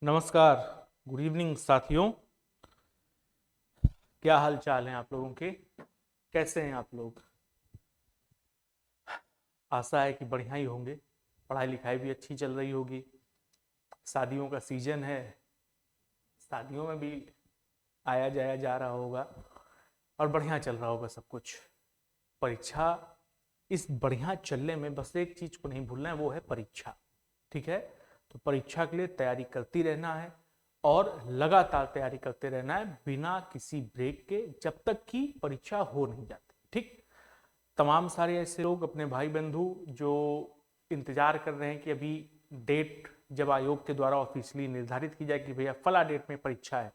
नमस्कार, good evening साथियों। क्या हाल चाल है आप लोगों के? कैसे हैं आप लोग? आशा है कि बढ़िया ही होंगे। पढ़ाई लिखाई भी अच्छी चल रही होगी। शादियों का सीजन है, शादियों में भी आया जाया जा रहा होगा और बढ़िया चल रहा होगा सब कुछ। परीक्षा, इस बढ़िया चलने में बस एक चीज को नहीं भूलना है, वो है परीक्षा। ठीक है, तो परीक्षा के लिए तैयारी करती रहना है और लगातार तैयारी करते रहना है बिना किसी ब्रेक के, जब तक कि परीक्षा हो नहीं जाती। ठीक, तमाम सारे ऐसे लोग, अपने भाई बंधु जो इंतजार कर रहे हैं कि अभी डेट जब आयोग के द्वारा ऑफिशियली निर्धारित की जाए कि भैया फला डेट में परीक्षा है,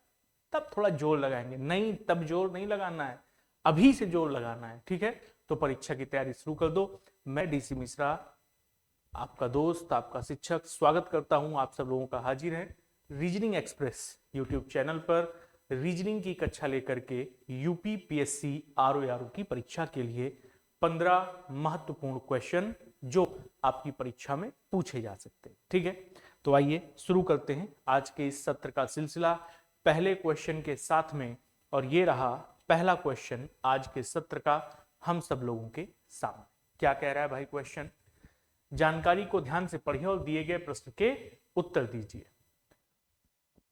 तब थोड़ा जोर लगाएंगे। नहीं, तब जोर नहीं लगाना है, अभी से जोर लगाना है। ठीक है, तो परीक्षा की तैयारी शुरू कर दो। मैं डीसी मिश्रा, आपका दोस्त, आपका शिक्षक, स्वागत करता हूं आप सब लोगों का। हाजिर है रीजनिंग एक्सप्रेस यूट्यूब चैनल पर रीजनिंग की कक्षा लेकर के यूपी पीएससी आरओ की परीक्षा के लिए 15 महत्वपूर्ण क्वेश्चन जो आपकी परीक्षा में पूछे जा सकते हैं। ठीक है, तो आइए शुरू करते हैं आज के इस सत्र का सिलसिला पहले क्वेश्चन के साथ में। और ये रहा पहला क्वेश्चन आज के सत्र का हम सब लोगों के सामने। क्या कह रहा है भाई क्वेश्चन? जानकारी को ध्यान से पढ़िए और दिए गए प्रश्न के उत्तर दीजिए।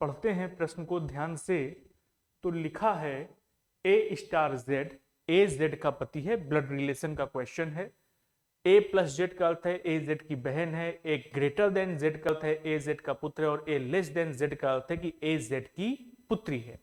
पढ़ते हैं प्रश्न को ध्यान से। तो लिखा है ए स्टार जेड, ए जेड का पति है, ब्लड रिलेशन का क्वेश्चन है। ए प्लस जेड का अर्थ है ए जेड की बहन है। ए ग्रेटर देन जेड का अर्थ है ए जेड का पुत्र है। और ए लेस देन जेड का अर्थ है कि ए जेड की पुत्री है।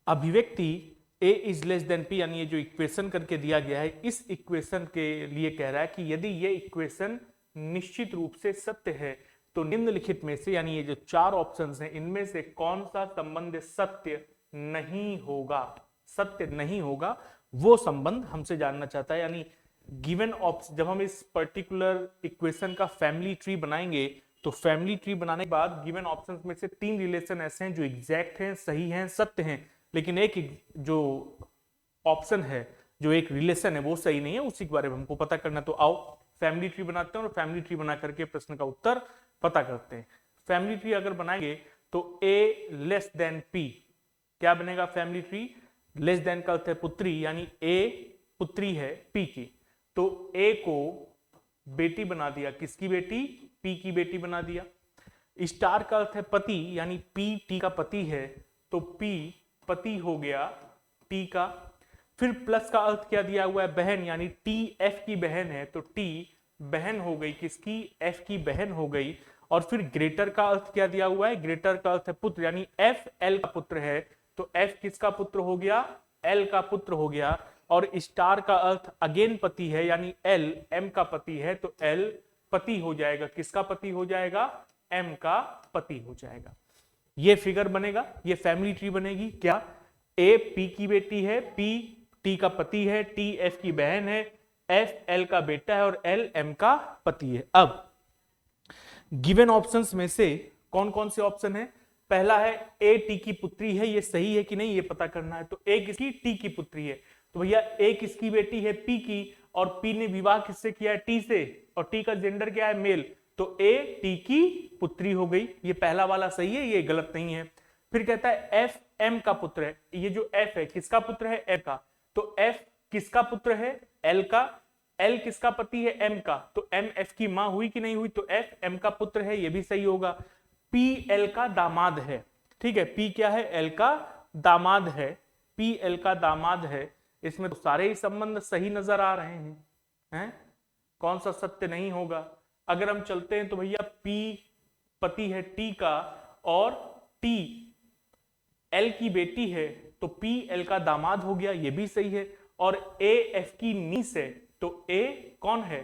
अभिव्यक्ति a is less than p, यानी ये जो इक्वेशन करके दिया गया है, इस इक्वेशन के लिए कह रहा है कि यदि ये इक्वेशन निश्चित रूप से सत्य है तो निम्नलिखित में से, यानी ये जो चार ऑप्शंस हैं, इनमें से कौन सा संबंध सत्य नहीं होगा? सत्य नहीं होगा वो संबंध हमसे जानना चाहता है। यानी गिवन ऑप्शन, जब हम इस पर्टिकुलर इक्वेशन का फैमिली ट्री बनाएंगे तो फैमिली ट्री बनाने के बाद गिवन ऑप्शंस में से 3 रिलेशन ऐसे हैं जो एग्जैक्ट हैं, सही हैं, सत्य हैं, लेकिन एक जो ऑप्शन है, जो एक रिलेशन है, वो सही नहीं है। उसी के बारे में हमको पता करना। तो आओ फैमिली ट्री बनाते हैं और फैमिली ट्री बना करके प्रश्न का उत्तर पता करते हैं। फैमिली ट्री अगर बनाएंगे तो ए लेस देन पी, क्या बनेगा फैमिली ट्री? लेस देन का अर्थ है पुत्री, यानी ए पुत्री है पी की, तो ए को बेटी बना दिया। किसकी बेटी? पी की बेटी बना दिया। स्टार का अर्थ है पति, यानी पी टी का पति है, तो पी पति हो गया टी का। फिर प्लस का अर्थ क्या दिया हुआ है? बहन, यानी टी एफ की बहन है, तो टी बहन हो गई किसकी? एफ की बहन हो गई। और फिर ग्रेटर का अर्थ क्या दिया हुआ है? ग्रेटर का अर्थ है पुत्र, यानी एफ एल का पुत्र है, तो एफ किसका पुत्र हो गया? एल का पुत्र हो गया। और स्टार का अर्थ अगेन पति है, यानी एल एम का पति है, तो एल पति हो जाएगा। किसका पति हो जाएगा? एम का पति हो जाएगा। ये फिगर बनेगा, ये फैमिली ट्री बनेगी। क्या? ए पी की बेटी है, पी टी का पति है, टी एफ की बहन है, एफ एल का बेटा है और एल एम का पति है। अब गिवन ऑप्शंस में से कौन कौन से ऑप्शन है? पहला है ए टी की पुत्री है, ये सही है कि नहीं ये पता करना है। तो ए किसकी? टी की पुत्री है, तो भैया ए किसकी बेटी है? पी की, और पी ने विवाह किससे किया है? टी से, और टी का जेंडर क्या है? मेल, तो ए टी की पुत्री हो गई। ये पहला वाला सही है, ये गलत नहीं है। फिर कहता है एफ एम का पुत्र है, ये जो एफ है किसका पुत्र है? एफ का, तो एफ किसका पुत्र है? एल का। एल किसका पति है? एम का, तो एम एफ की मां हुई कि नहीं हुई? तो एफ एम का पुत्र है, ये भी सही होगा। पी एल का दामाद है, ठीक है, पी क्या है? एल का दामाद है, पी एल का दामाद है। इसमें तो सारे ही संबंध सही नजर आ रहे हैं? कौन सा सत्य नहीं होगा? अगर हम चलते हैं तो भैया पी पति है टी का और टी एल की बेटी है, तो पी एल का दामाद हो गया, ये भी सही है। और ए एफ की नीस है, तो ए कौन है?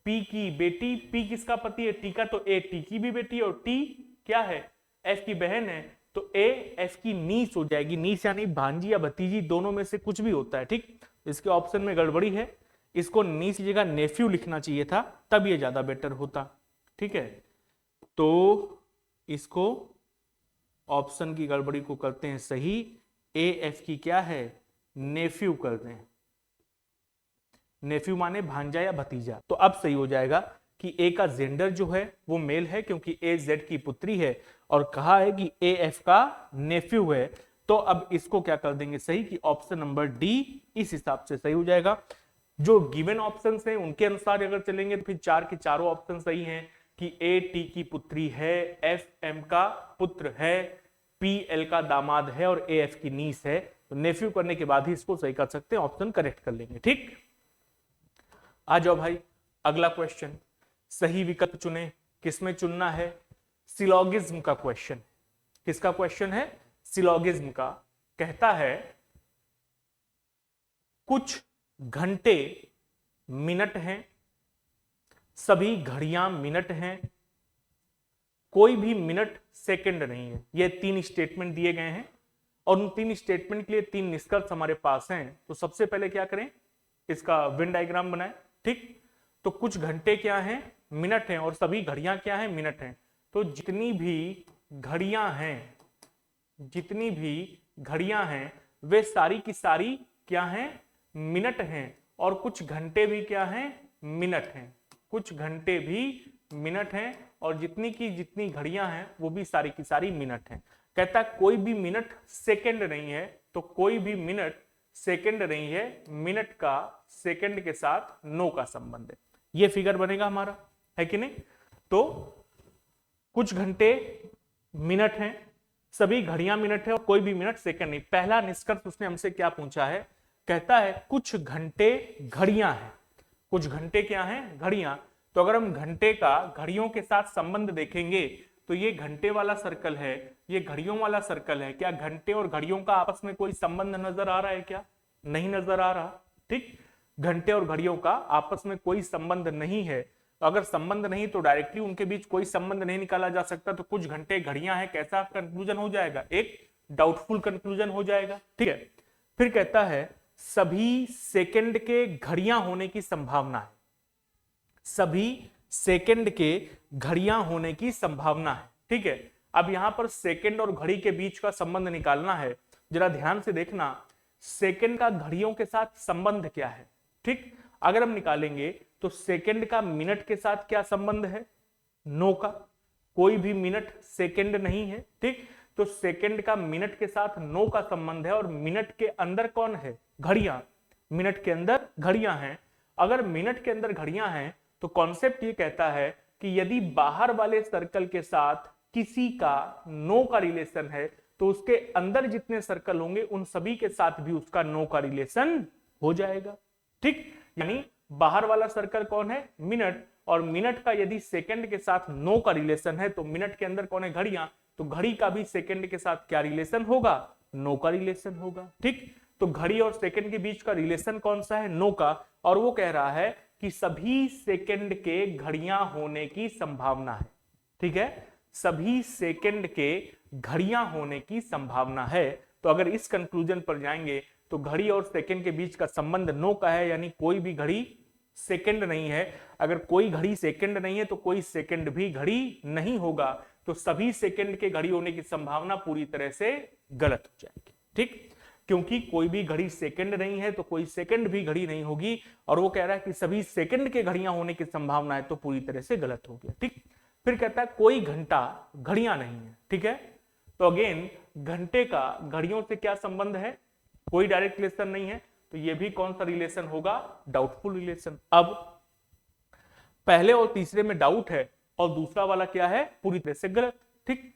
पी की बेटी। पी किसका पति है? टी का, तो ए टी की भी बेटी है, और टी क्या है? एफ की बहन है, तो ए एफ की नीस हो जाएगी। नीस यानी भांजी या भतीजी, दोनों में से कुछ भी होता है। ठीक, इसके ऑप्शन में गड़बड़ी है, इसको नीस की जगह नेफ्यू लिखना चाहिए था, तब ये ज्यादा बेटर होता। ठीक है, तो इसको ऑप्शन की गड़बड़ी को करते हैं सही। ए एफ की क्या है? नेफ्यू कर दें। नेफ्यू माने भांजा या भतीजा, तो अब सही हो जाएगा। कि ए का जेंडर जो है वो मेल है क्योंकि ए जेड की पुत्री है, और कहा है कि ए एफ का नेफ्यू है। तो अब इसको क्या कर देंगे सही कि ऑप्शन नंबर डी इस हिसाब से सही हो जाएगा। जो गिवन ऑप्शंस हैं उनके अनुसार अगर चलेंगे तो फिर चार के चारों ऑप्शन सही हैं कि ए टी की पुत्री है, एफ एम का पुत्र है, पी एल का दामाद है और ए एफ की नीस है। तो नेफ्यू करने के बाद ही इसको सही कर सकते हैं, ऑप्शन करेक्ट कर लेंगे। ठीक, आ जाओ भाई अगला क्वेश्चन। सही विकल्प चुने, किसमें चुनना है? सिलोगिज्म का क्वेश्चन। किसका क्वेश्चन है? सिलोगिज्म का। कहता है कुछ घंटे मिनट हैं, सभी घड़ियां मिनट हैं, कोई भी मिनट सेकंड नहीं है। ये तीन स्टेटमेंट दिए गए हैं और उन तीन स्टेटमेंट के लिए तीन निष्कर्ष हमारे पास हैं। तो सबसे पहले क्या करें, इसका वेन डायग्राम बनाएं। ठीक, तो कुछ घंटे क्या हैं? मिनट हैं, और सभी घड़ियां क्या हैं? मिनट हैं। तो जितनी भी घड़ियां हैं, जितनी भी घड़ियां हैं वे सारी की सारी क्या हैं? मिनट हैं। और कुछ घंटे भी क्या हैं? मिनट हैं। कुछ घंटे भी मिनट हैं और जितनी की जितनी घड़ियां हैं वो भी सारी की सारी मिनट हैं। कहता है कोई भी मिनट सेकंड नहीं है, तो कोई भी मिनट सेकंड नहीं है, मिनट का सेकंड के साथ नो का संबंध है। ये फिगर बनेगा हमारा, है कि नहीं? तो कुछ घंटे मिनट हैं, सभी घड़ियां मिनट है और कोई भी मिनट सेकंड नहीं। पहला निष्कर्ष उसने हमसे क्या पूछा है? कहता है कुछ घंटे घड़ियां हैं। कुछ घंटे क्या हैं? घड़ियां। तो अगर हम घंटे का घड़ियों के साथ संबंध देखेंगे तो ये घंटे वाला सर्कल है, ये घड़ियों वाला सर्कल है। क्या घंटे और घड़ियों का आपस में कोई संबंध नजर आ रहा है? क्या नहीं नजर आ रहा। ठीक, घंटे और घड़ियों का आपस में कोई संबंध नहीं है। अगर संबंध नहीं तो डायरेक्टली उनके बीच कोई संबंध नहीं निकाला जा सकता। तो कुछ घंटे घड़ियां हैं, कैसा कंक्लूजन हो जाएगा? एक डाउटफुल कंक्लूजन हो जाएगा। ठीक है, फिर कहता है सभी सेकंड के घड़ियां होने की संभावना है। सभी सेकंड के घड़ियां होने की संभावना है। ठीक है, अब यहां पर सेकंड और घड़ी के बीच का संबंध निकालना है। जरा ध्यान से देखना, सेकंड का घड़ियों के साथ संबंध क्या है? ठीक, अगर हम निकालेंगे तो सेकंड का मिनट के साथ क्या संबंध है? नो का। कोई भी मिनट सेकंड नहीं है। ठीक, तो सेकंड का मिनट के साथ नो का संबंध है और मिनट के अंदर कौन है? घड़ियां। मिनट के अंदर घड़ियां हैं। अगर मिनट के अंदर घड़ियां हैं तो कॉन्सेप्ट ये कहता है कि यदि बाहर वाले सर्कल के साथ किसी का नो का रिलेशन है तो उसके अंदर जितने सर्कल होंगे उन सभी के साथ भी उसका नो का रिलेशन हो जाएगा। ठीक, यानी बाहर वाला सर्कल कौन है? मिनट। और मिनट का यदि सेकंड के साथ नो का रिलेशन है तो मिनट के अंदर कौन है? घड़ियां। तो घड़ी का भी सेकंड के साथ क्या रिलेशन होगा? नो का रिलेशन होगा। ठीक, तो घड़ी और सेकंड के बीच का रिलेशन कौन सा है? नो का। और वो कह रहा है कि सभी सेकंड के घड़ियां होने की संभावना है। ठीक है, सभी सेकंड के घड़ियां होने की संभावना है। तो अगर इस कंक्लूजन पर जाएंगे तो घड़ी और सेकंड के बीच का संबंध नो का है, यानी कोई भी घड़ी सेकंड नहीं है। अगर कोई घड़ी सेकंड नहीं है तो कोई सेकंड भी घड़ी नहीं होगा। तो सभी सेकंड के घड़ी होने की संभावना पूरी तरह से गलत हो जाएगी। ठीक, क्योंकि कोई भी घड़ी सेकंड नहीं है तो कोई सेकंड भी घड़ी नहीं होगी। और वो कह रहा है कि सभी सेकंड के घड़ियां होने की संभावना है, तो पूरी तरह से गलत हो गया। ठीक, फिर कहता है कोई घंटा घड़ियां नहीं है। ठीक है, तो अगेन घंटे का घड़ियों से क्या संबंध है? कोई डायरेक्ट रिलेशन नहीं है। तो ये भी कौन सा रिलेशन होगा? Doubtful relation. अब पहले और तीसरे में डाउट है और दूसरा वाला क्या है? पूरी तरह से गलत। ठीक,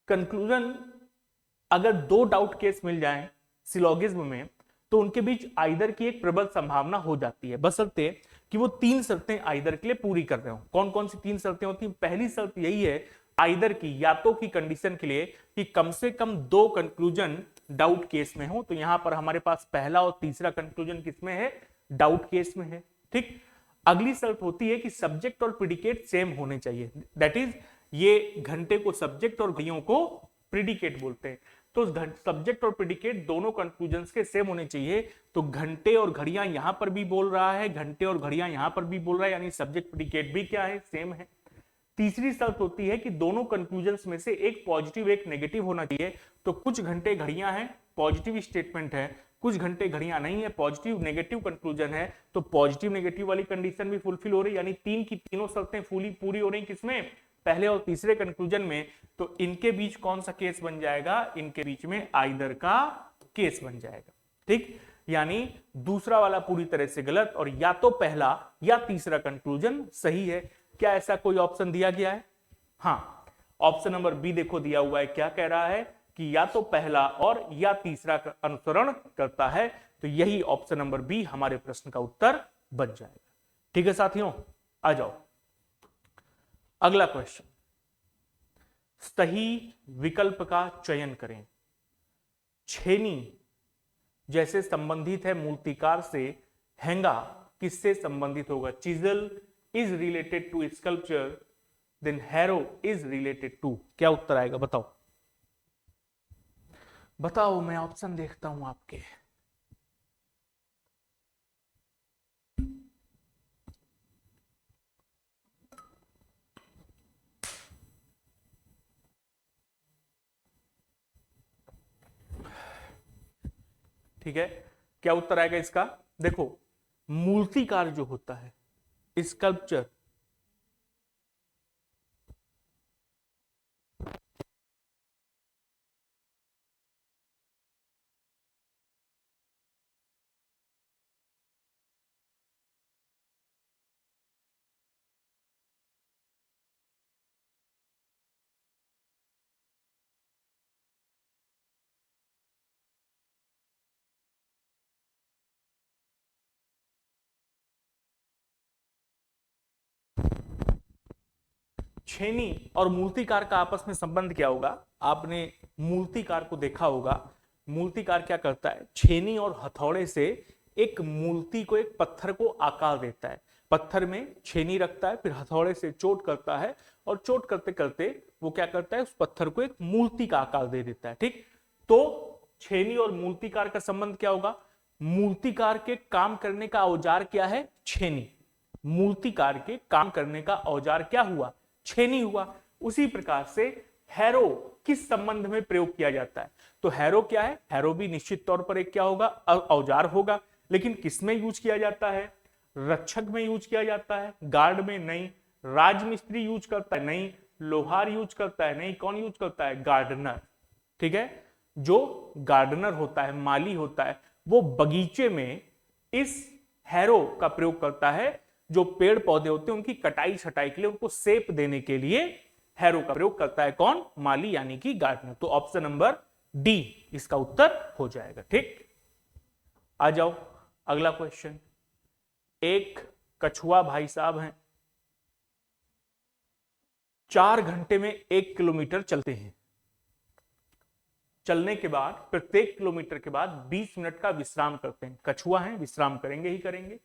कंक्लूजन, अगर दो डाउट केस मिल जाएं सिलोगिज्म में तो उनके बीच आइदर की एक प्रबल संभावना हो जाती है, बशर्ते कि वो तीन शर्तें आइदर के लिए पूरी कर रहे हो। कौन कौन सी तीन शर्तें होती हैं? पहली शर्त यही है आइदर की, या तो की कंडीशन के लिए कि कम से कम दो कंक्लूजन डाउट केस में हो। तो यहां पर हमारे पास पहला और तीसरा कंक्लूजन किसमें है? डाउट केस में है। ठीक, अगली शर्त होती है कि सब्जेक्ट और प्रिडिकेट सेम होने चाहिए। दैट इज, ये घंटे को सब्जेक्ट और घड़ियों को प्रिडिकेट बोलते हैं। तो सब्जेक्ट और प्रिडिकेट दोनों कंक्लूजन्स के सेम होने चाहिए। तो घंटे और घड़ियां यहां पर भी बोल रहा है, घंटे और घड़ियां यहां पर भी बोल रहा है, यानी सब्जेक्ट प्रिडिकेट भी क्या है? सेम है। तीसरी शर्त होती है कि दोनों कंक्लूजन्स में से एक पॉजिटिव एक नेगेटिव होना चाहिए। तो कुछ घंटे घड़ियां हैं, पॉजिटिव स्टेटमेंट है, कुछ घंटे घड़ियां नहीं है, पॉजिटिव नेगेटिव कंक्लूजन है, तो पॉजिटिव नेगेटिव वाली कंडीशन भी फुलफिल हो रही, यानी तीन की तीनों शर्तें पूरी हो रही किसमें, पहले और तीसरे कंक्लूजन में। तो इनके बीच कौन सा केस बन जाएगा, इनके बीच में आइदर का केस बन जाएगा। ठीक, यानी दूसरा वाला पूरी तरह से गलत, और या तो पहला या तीसरा कंक्लूजन सही है। क्या ऐसा कोई ऑप्शन दिया गया है? हाँ, ऑप्शन नंबर बी देखो दिया हुआ है, क्या कह रहा है कि या तो पहला और या तीसरा का अनुसरण करता है। तो यही ऑप्शन नंबर बी हमारे प्रश्न का उत्तर बन जाएगा। ठीक है साथियों, आ जाओ अगला क्वेश्चन। सही विकल्प का चयन करें। छेनी जैसे संबंधित है मूर्तिकार से, हेंगा किससे संबंधित होगा? Chisel is related to sculpture, then harrow is related to. क्या उत्तर आएगा बताओ, बताओ, मैं ऑप्शन देखता हूं आपके। ठीक है, क्या उत्तर आएगा इसका? देखो, मूर्तिकार जो होता है, स्कल्पचर, छेनी और मूर्तिकार का आपस में संबंध क्या होगा? आपने मूर्तिकार को देखा होगा, मूर्तिकार क्या करता है, छेनी और हथौड़े से एक मूर्ति को, एक पत्थर को आकार देता है। पत्थर में छेनी रखता है, फिर हथौड़े से चोट करता है, और चोट करते करते वो क्या करता है, उस पत्थर को एक मूर्ति का आकार दे देता है। ठीक, तो छेनी और मूर्तिकार का संबंध क्या होगा? मूर्तिकार के काम करने का औजार क्या है? छेनी। मूर्तिकार के काम करने का औजार क्या हुआ? छेनी हुआ। उसी प्रकार से हैरो किस संबंध में प्रयोग किया जाता है? तो हैरो क्या है? हैरो भी निश्चित तौर पर एक क्या होगा? औजार होगा। लेकिन किसमें यूज किया जाता है? रक्षक में यूज किया जाता है, गार्ड में नहीं। राजमिस्त्री यूज करता है? नहीं। लोहार यूज करता है? नहीं। कौन यूज करता है? गार्डनर। ठीक है, जो गार्डनर होता है, माली होता है, वो बगीचे में इस हैरो का प्रयोग करता है। जो पेड़ पौधे होते हैं उनकी कटाई छटाई के लिए, उनको शेप देने के लिए हैरो का प्रयोग करता है कौन? माली, यानी कि गार्डनर। तो ऑप्शन नंबर डी इसका उत्तर हो जाएगा। ठीक, आ जाओ अगला क्वेश्चन। एक कछुआ भाई साहब हैं, 4 घंटे में 1 किलोमीटर चलते हैं। चलने के बाद प्रत्येक किलोमीटर के बाद 20 मिनट का विश्राम करते हैं। कछुआ हैं, विश्राम करेंगे ही करेंगे।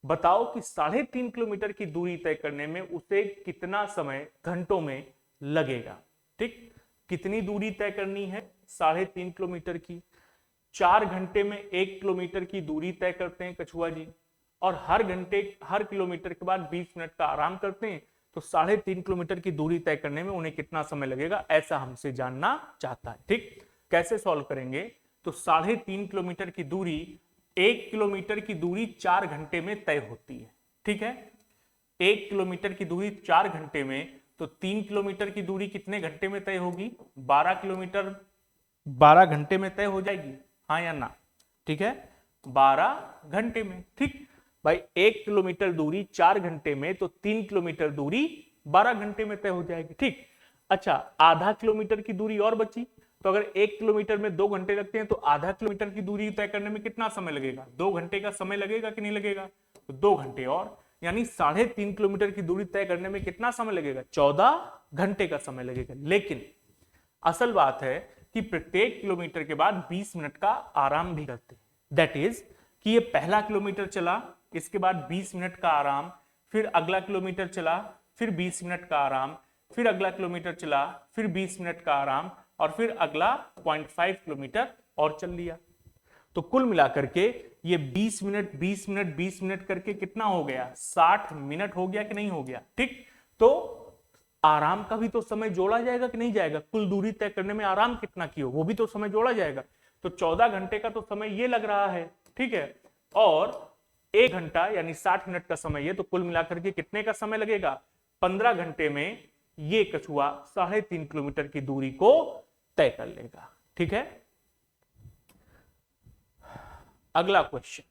बताओ कि 3.5 किलोमीटर की दूरी तय करने में उसे कितना समय घंटों में लगेगा? ठीक, कितनी दूरी तय करनी है? 3.5 किलोमीटर की। 4 घंटे में 1 किलोमीटर की दूरी तय करते हैं कछुआ जी, और हर किलोमीटर के बाद 20 मिनट का आराम करते हैं। तो 3.5 किलोमीटर की दूरी तय करने में उन्हें कितना समय लगेगा, ऐसा हमसे जानना चाहता है। ठीक, कैसे सॉल्व करेंगे? तो 3.5 किलोमीटर की दूरी, 1 किलोमीटर की दूरी 4 घंटे में तय होती है। ठीक है, 1 किलोमीटर की दूरी 4 घंटे में, तो 3 किलोमीटर की दूरी कितने घंटे में तय होगी? 12 किलोमीटर 12 घंटे में तय हो जाएगी, हाँ या ना? ठीक है, 12 घंटे में। ठीक भाई, 1 किलोमीटर दूरी 4 घंटे में, तो 3 किलोमीटर दूरी 12 घंटे में तय हो जाएगी। ठीक, अच्छा, आधा किलोमीटर की दूरी और बची। तो अगर 1 किलोमीटर में 2 घंटे लगते हैं, तो आधा किलोमीटर की दूरी तय करने में कितना समय लगेगा? 2 घंटे का समय लगेगा कि नहीं लगेगा? तो 2 घंटे और, यानी 3.5 किलोमीटर की दूरी तय करने में कितना समय लगेगा? 14 घंटे का समय लगेगा। लेकिन असल बात है कि प्रत्येक किलोमीटर के बाद 20 मिनट का आराम भी करते हैं। दैट इज कि ये पहला किलोमीटर चला, इसके बाद 20 मिनट का आराम, फिर अगला किलोमीटर चला, फिर 20 मिनट का आराम, फिर अगला किलोमीटर चला, फिर 20 मिनट का आराम, और फिर अगला 0.5 किलोमीटर और चल लिया। तो कुल मिलाकर के ये 20 मिनट 20 मिनट 20 मिनट करके कितना हो गया? 60 मिनट हो गया कि नहीं हो गया? ठीक, तो आराम का भी तो समय जोड़ा जाएगा कि नहीं जाएगा? कुल दूरी तय करने में आराम कितना किया, वो भी तो समय जोड़ा जाएगा। तो 14 घंटे का तो समय ये लग रहा है, ठीक है, और 1 घंटा यानी 60 मिनट का समय है, तो कुल मिलाकर के कितने का समय लगेगा? 15 घंटे में ये कछुआ 3.5 किलोमीटर की दूरी को तय कर लेगा। ठीक है, अगला क्वेश्चन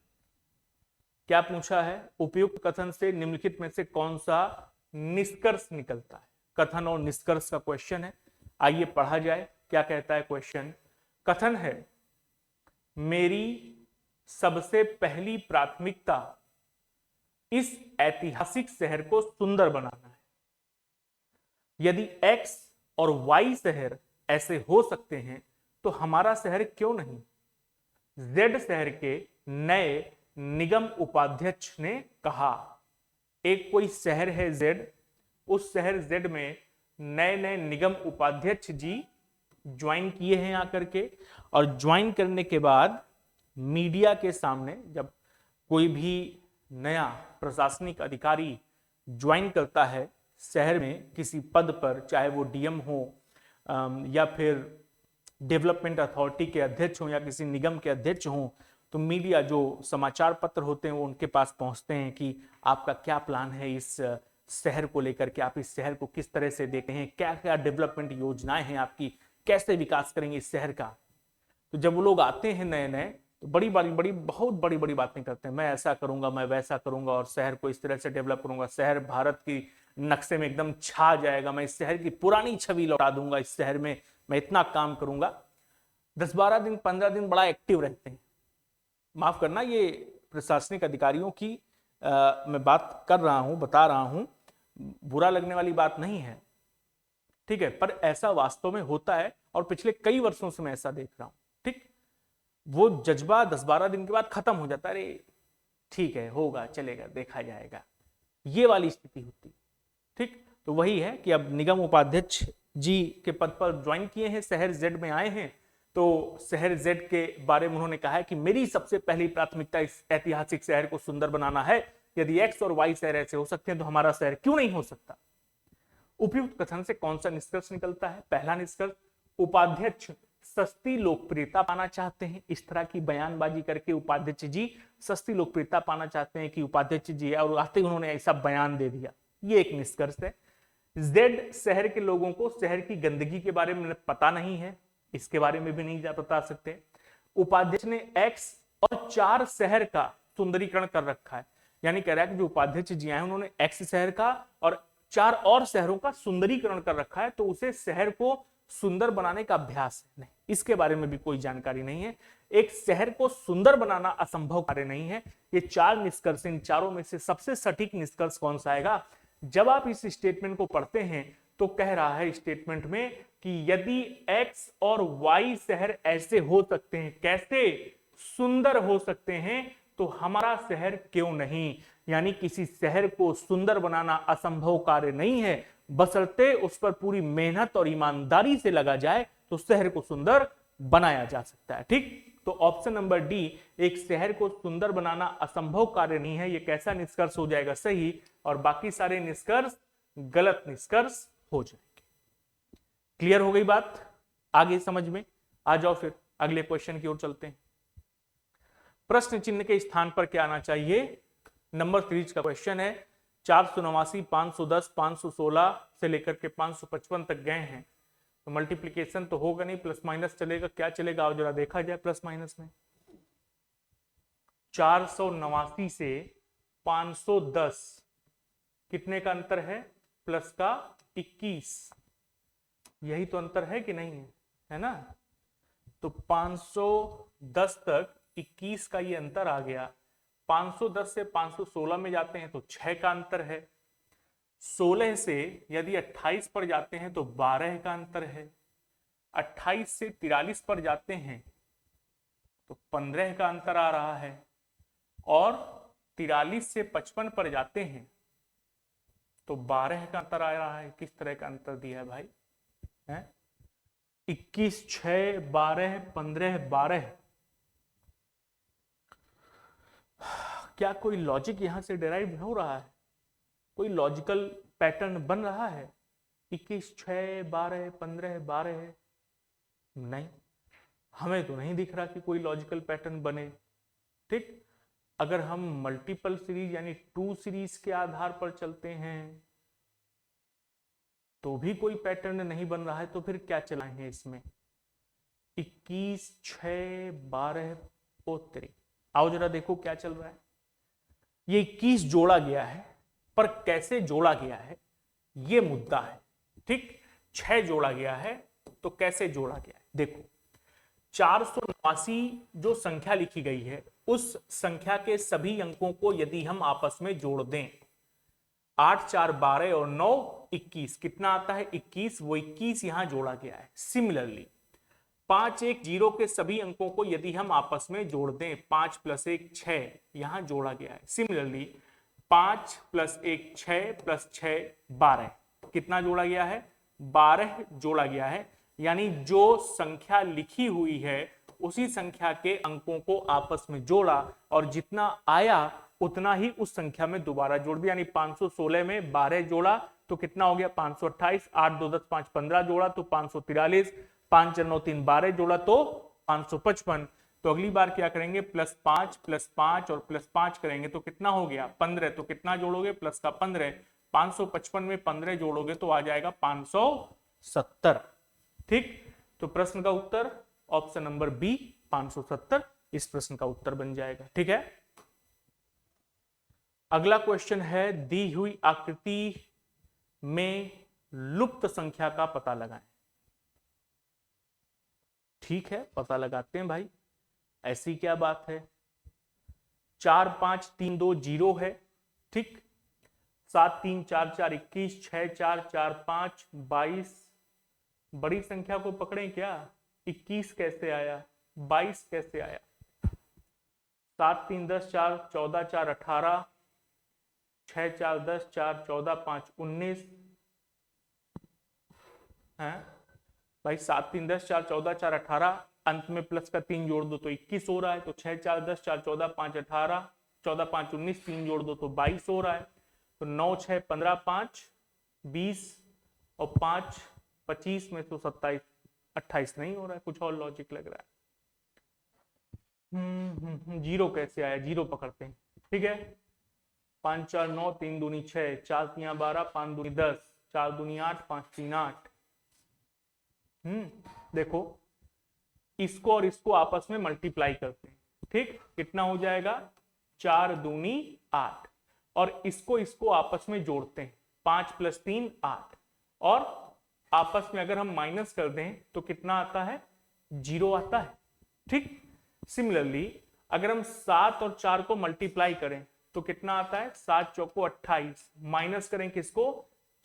क्या पूछा है? उपयुक्त कथन से निम्नलिखित में से कौन सा निष्कर्ष निकलता है? कथन और निष्कर्ष का क्वेश्चन है, आइए पढ़ा जाए। क्या कहता है क्वेश्चन? कथन है, मेरी सबसे पहली प्राथमिकता इस ऐतिहासिक शहर को सुंदर बनाना है। यदि X और Y शहर ऐसे हो सकते हैं तो हमारा शहर क्यों नहीं? Z शहर के नए निगम उपाध्यक्ष ने कहा। एक कोई शहर है Z, उस शहर Z में नए नए निगम उपाध्यक्ष जी ज्वाइन किए हैं आकर के, और ज्वाइन करने के बाद मीडिया के सामने जब कोई भी नया प्रशासनिक अधिकारी ज्वाइन करता है शहर में किसी पद पर, चाहे वो डीएम हो या फिर डेवलपमेंट अथॉरिटी के अध्यक्ष हो या किसी निगम के अध्यक्ष हो, तो मीडिया जो समाचार पत्र होते हैं वो उनके पास पहुंचते हैं कि आपका क्या प्लान है इस शहर को लेकर के, आप इस शहर को किस तरह से देखते हैं, क्या क्या डेवलपमेंट योजनाएं हैं आपकी, कैसे विकास करेंगे इस शहर का। तो जब वो लोग आते हैं नए नए तो बहुत बड़ी बड़ी बातें करते हैं, मैं ऐसा करूंगा, मैं वैसा करूंगा और शहर को इस तरह से डेवलप करूंगा, शहर भारत की नक्शे में एकदम छा जाएगा, मैं इस शहर की पुरानी छवि लौटा दूंगा, इस शहर में मैं इतना काम करूंगा। 10-12 दिन 15 दिन बड़ा एक्टिव रहते हैं। माफ करना, ये प्रशासनिक अधिकारियों की मैं बात कर रहा हूं, बता रहा हूं, बुरा लगने वाली बात नहीं है, ठीक है, पर ऐसा वास्तव में होता है और पिछले कई वर्षों से मैं ऐसा देख रहा हूं। ठीक, वो जज्बा 10-12 दिन के बाद खत्म हो जाता है, अरे ठीक है, होगा, चलेगा, देखा जाएगा, ये वाली स्थिति होती। ठीक, तो वही है कि अब निगम उपाध्यक्ष जी के पद पर ज्वाइन किए हैं, शहर जेड में आए हैं, तो शहर जेड के बारे में उन्होंने कहा है कि मेरी सबसे पहली प्राथमिकता इस ऐतिहासिक शहर को सुंदर बनाना है। यदि एक्स और वाई शहर ऐसे हो सकते हैं तो हमारा शहर क्यों नहीं हो सकता? उपयुक्त कथन से कौन सा निष्कर्ष निकलता है? पहला निष्कर्ष, उपाध्यक्ष सस्ती लोकप्रियता पाना चाहते हैं। इस तरह की बयानबाजी करके उपाध्यक्ष जी सस्ती लोकप्रियता पाना चाहते हैं कि उपाध्यक्ष जी, और आते ही उन्होंने ऐसा बयान दे दिया, ये एक निष्कर्ष है। जेड शहर के लोगों को शहर की गंदगी के बारे में पता नहीं है, इसके बारे में भी नहीं बता सकते। उपाध्यक्ष ने एक्स और 4 शहर का सुंदरीकरण कर रखा है, यानी कह रहा है कि जो उपाध्यक्ष जी आए उन्होंने एक्स शहर का और 4 और शहरों का सुंदरीकरण कर रखा है, तो उसे शहर को सुंदर बनाने का अभ्यास नहीं, इसके बारे में भी कोई जानकारी नहीं है। एक शहर को सुंदर बनाना असंभव कार्य नहीं है। ये 4 निष्कर्ष, इन चारों में से सबसे सटीक निष्कर्ष कौन सा आएगा? जब आप इस स्टेटमेंट को पढ़ते हैं तो कह रहा है स्टेटमेंट में कि यदि एक्स और वाई शहर ऐसे हो सकते हैं, कैसे सुंदर हो सकते हैं, तो हमारा शहर क्यों नहीं? यानी किसी शहर को सुंदर बनाना असंभव कार्य नहीं है, बशर्ते उस पर पूरी मेहनत और ईमानदारी से लगा जाए तो शहर को सुंदर बनाया जा सकता है। ठीक, तो ऑप्शन नंबर डी, एक शहर को सुंदर बनाना असंभव कार्य नहीं है, ये कैसा निष्कर्ष हो जाएगा? सही, और बाकी सारे निष्कर्ष गलत निष्कर्ष हो जाएंगे। क्लियर हो गई बात? आगे समझ में आ जाओ, फिर अगले क्वेश्चन की ओर चलते हैं। प्रश्न चिन्ह के स्थान पर क्या आना चाहिए? नंबर सीरीज का क्वेश्चन है। 489, 510, 516 से लेकर के 555 तक गए हैं, तो मल्टीप्लीकेशन तो होगा नहीं, प्लस माइनस चलेगा, क्या चलेगा आओ जरा देखा जाए प्लस माइनस में। 489 से 510 कितने का अंतर है? प्लस का 21, यही तो अंतर है कि नहीं है, है ना? तो 510 तक 21 का ये अंतर आ गया। 510 से 516 में जाते हैं तो 6 का अंतर है। 16 से यदि 28 पर जाते हैं तो 12 का अंतर है। 28 से 43 पर जाते हैं तो 15 का अंतर आ रहा है, और 43 से 55 पर जाते हैं तो 12 का अंतर आ रहा है। किस तरह का अंतर दिया है भाई? है 21, 6, 12, 15, 12। क्या कोई लॉजिक यहां से डिराइव हो रहा है? कोई लॉजिकल पैटर्न बन रहा है? 21, 6, 12, 15, 12 नहीं। हमें तो नहीं दिख रहा कि कोई लॉजिकल पैटर्न बने। ठीक, अगर हम मल्टीपल सीरीज यानी 2 सीरीज के आधार पर चलते हैं तो भी कोई पैटर्न नहीं बन रहा है, तो फिर क्या चलाएंगे इसमें? 21, 6, 12 और 3। आओ जरा देखो क्या चल रहा है। ये 21 जोड़ा गया है, पर कैसे जोड़ा गया है ये मुद्दा है। ठीक, 6 जोड़ा गया है तो कैसे जोड़ा गया है देखो। 489 जो संख्या लिखी गई है उस संख्या के सभी अंकों को यदि हम आपस में जोड़ दें, 8, 4, 12 और 9, 21, कितना आता है 21, वो 21 यहां जोड़ा गया है। सिमिलरली 5, 1, 0 के सभी अंकों को यदि हम आपस में जोड़ दें, 5 + 1 6 यहां जोड़ा गया है। सिमिलरली 5 + 1 6 + 6 12, कितना जोड़ा गया है? 12 जोड़ा गया है। यानी जो संख्या लिखी हुई है उसी संख्या के अंकों को आपस में जोड़ा और जितना आया उतना ही उस संख्या में दोबारा जोड़ दिया। यानी 516 में 12 जोड़ा तो कितना हो गया? 528। 8, 2, 10, 5, 15 जोड़ा तो 543। 5, 4, 9, 3 12 जोड़ा तो 555। तो अगली बार क्या करेंगे? +5 +5 और +5 करेंगे तो कितना हो गया? 15। तो कितना जोड़ोगे? प्लस का 15। 555 में 15 जोड़ोगे तो आ जाएगा 570। ठीक, तो प्रश्न का उत्तर ऑप्शन नंबर बी 570 इस प्रश्न का उत्तर बन जाएगा। ठीक है, अगला क्वेश्चन है, दी हुई आकृति में लुप्त संख्या का पता लगाएं। ठीक है, पता लगाते हैं भाई, ऐसी क्या बात है। 4, 5, 3, 2 0 है। ठीक, 7, 3, 4, 4 21, 6, 4, 4, 5 22। बड़ी संख्या को पकड़ें क्या? 21 कैसे आया? 22 कैसे आया? 7, 3, 10, 4 14, 4 18, 6, 4 10, 4 14, 5 19 है भाई। 7, 3, 10, 4 14, 4 18, अंत में प्लस का 3 जोड़ दो तो 21 हो रहा है। तो 6, 4 10, 4 14, 5 18, 14, 5 19, 3 जोड़ दो तो 22 हो रहा है। तो 9, 6 15, 5 20 और 5 25 में तो 27 28 नहीं हो रहा है, कुछ और लॉजिक लग रहा है। जीरो कैसे आया? जीरो पकड़ते हैं। ठीक है, 5 4 9, 3 दूनी 6, 4 3 12, 5 दूनी 10, 4 दूनी 8, 5 3 8। देखो इसको और इसको आपस में मल्टीप्लाई करते हैं। ठीक, कितना हो जाएगा? 4 दूनी 8 और इसको इसको आपस में जोड़ते हैं, 5 + 3 8 और आपस में अगर हम माइनस कर दें तो कितना आता है? 0 आता है। ठीक, सिमिलरली अगर हम 7 और 4 को मल्टीप्लाई करें तो कितना आता है? 7 चौको 28, माइनस करें किसको?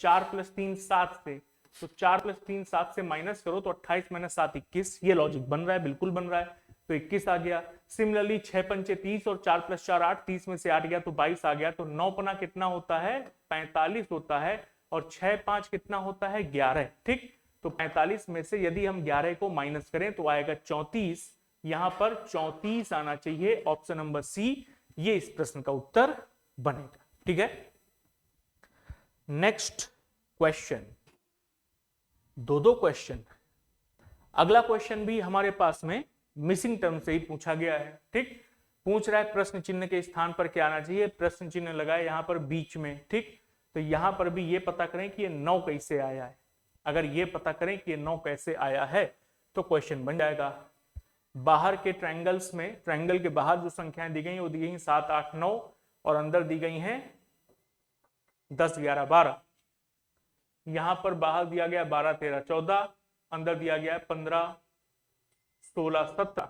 4 + 3 7 से, तो 4 + 3 7 से माइनस करो तो 28 - 7 21। ये लॉजिक बन रहा है, बिल्कुल बन रहा है, तो 21 आ गया। सिमिलरली 6 पंचे 30 और 4 + 4 8, 30 में से 8 गया तो 22 आ गया। तो 9 पना कितना होता है? 45 होता है और 6 5 कितना होता है? 11। ठीक, तो 45 में से यदि हम 11 को माइनस करें तो आएगा 34। यहां पर 34 आना चाहिए, ऑप्शन नंबर सी ये इस प्रश्न का उत्तर बनेगा। ठीक है, नेक्स्ट क्वेश्चन, दो क्वेश्चन। अगला क्वेश्चन भी हमारे पास में मिसिंग टर्म से ही पूछा गया है। ठीक, पूछ रहा है प्रश्न चिन्ह के स्थान पर क्या आना चाहिए? प्रश्न चिन्ह लगाए यहां पर बीच में। ठीक, तो यहां पर भी ये पता करें कि ये 9 कैसे आया है। अगर ये पता करें कि ये 9 कैसे आया है तो क्वेश्चन बन जाएगा। बाहर के ट्रायंगल्स में, ट्रायंगल के बाहर जो संख्याएं दी गई वो दी गई 7 8 9 और अंदर दी गई हैं 10 11 12। यहां पर बाहर दिया गया 12 13 14, अंदर दिया गया है 15 16 17।